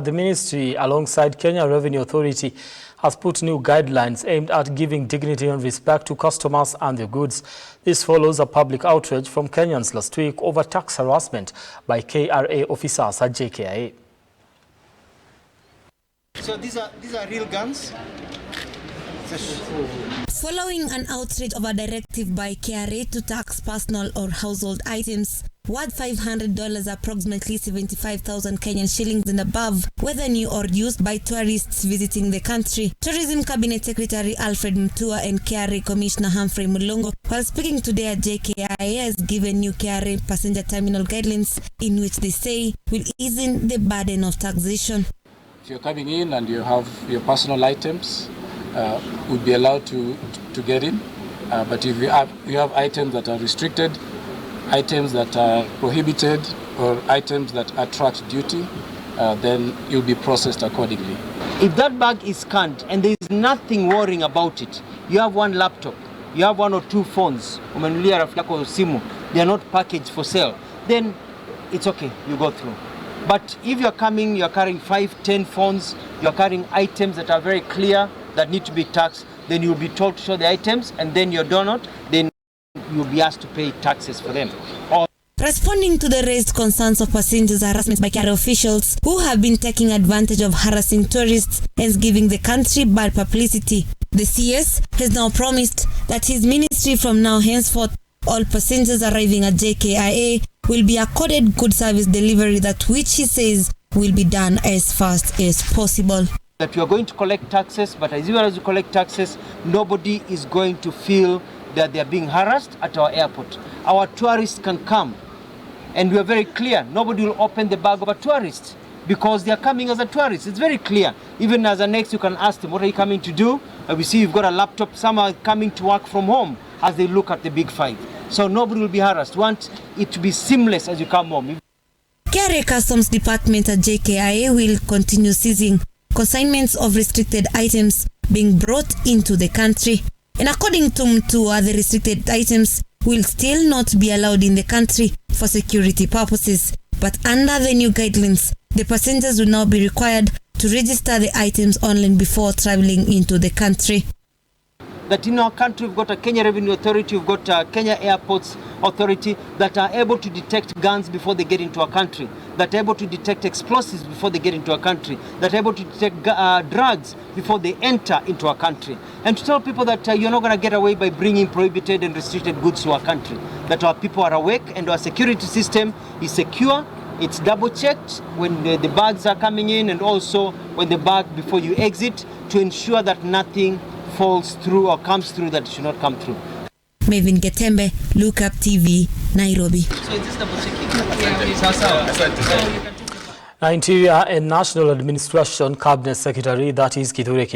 The ministry, alongside Kenya Revenue Authority, has put new guidelines aimed at giving dignity and respect to customers and their goods. This follows a public outrage from Kenyans last week over tax harassment by KRA officers at JKIA. So these are real guns? Following an outrage of a directive by KRA to tax personal or household items worth $500, approximately 75,000 Kenyan shillings and above, whether new or used by tourists visiting the country, Tourism Cabinet Secretary Alfred Mutua and KRA Commissioner Humphrey Mulongo, while speaking today at JKIA, has given new KRA passenger terminal guidelines in which they say will ease in the burden of taxation. If you're coming in and you have your personal items, would be allowed to get in, but if you have items that are restricted, items that are prohibited, or items that attract duty, then you'll be processed accordingly. If that bag is scanned and there is nothing worrying about it, you have one laptop, you have one or two phones, they are not packaged for sale, then it's okay, you go through. But if you're coming, you're carrying 5-10 phones, you're carrying items that are very clear, that need to be taxed, then you'll be told to show the items, and then you do not, then you'll be asked to pay taxes for them. Responding to the raised concerns of passengers' harassment by KRA officials who have been taking advantage of harassing tourists and giving the country bad publicity, the CS has now promised that his ministry from now henceforth, all passengers arriving at JKIA will be accorded good service delivery, that which he says will be done as fast as possible. That we are going to collect taxes, but as well as you collect taxes, nobody is going to feel that they are being harassed at our airport. Our tourists can come, and we are very clear, nobody will open the bag of a tourist because they are coming as a tourist. It's very clear. Even as a next, you can ask them, what are you coming to do? And we see you've got a laptop, some are coming to work from home as they look at the big five. So nobody will be harassed. We want it to be seamless as you come home. KRA Customs Department at JKIA will continue seizing consignments of restricted items being brought into the country. And according to Mutua, the restricted items will still not be allowed in the country for security purposes. But under the new guidelines, the passengers will now be required to register the items online before traveling into the country. That in our country, we've got a Kenya Revenue Authority, we've got a Kenya Airports Authority that are able to detect guns before they get into our country, that are able to detect explosives before they get into our country, that are able to detect drugs before they enter into our country. And to tell people that you're not going to get away by bringing prohibited and restricted goods to our country, that our people are awake and our security system is secure. It's double checked when the bags are coming in, and also when the bag before you exit, to ensure that nothing falls through or comes through that should not come through. Mavin Getembe, Look Up TV, Nairobi. So is this double checking? Interior and National Administration Cabinet Secretary, that is Kithure